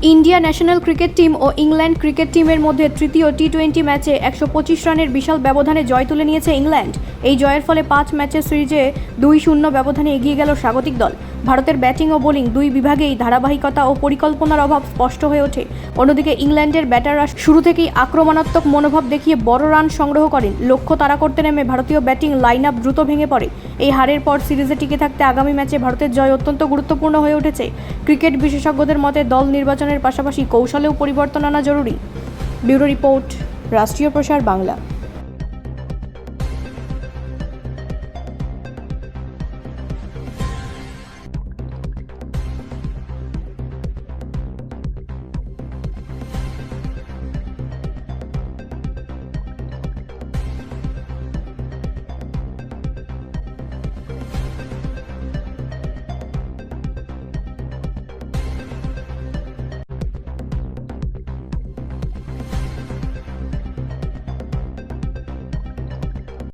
India national cricket team ও England cricket টিমের মধ্যে তৃতীয় টি-20 ম্যাচে 125 রানের বিশাল ব্যবধানে জয় তুলে নিয়েছে ইংল্যান্ড। এই জয়ের ফলে 5 ম্যাচের সিরিজে 2-0 ব্যবধানে এগিয়ে গেল স্বাগতিক দল। ভারতের ব্যাটিং ও বোলিং দুই বিভাগেই ধারাবাহিকতা ও পরিকল্পনার অভাব স্পষ্ট হয়ে ওঠে। অন্যদিকে ইংল্যান্ডের ব্যাটাররা শুরু থেকেই আক্রমণাত্মক মনোভাব দেখিয়ে বড় রান সংগ্রহ করেন। লক্ষ্য তাড়া করতে নেমে ভারতীয় ব্যাটিং লাইন আপ দ্রুত ভেঙে পড়ে। এই হারের পর সিরিজে টিকে থাকতে আগামী ম্যাচে ভারতের জয় অত্যন্ত গুরুত্বপূর্ণ হয়ে উঠেছে। ক্রিকেট বিশেষজ্ঞদের মতে দল নির্বাচনের পাশাপাশি কৌশলেও পরিবর্তন আনা জরুরি। ব্যুরো রিপোর্ট, রাষ্ট্রীয় প্রসার বাংলা।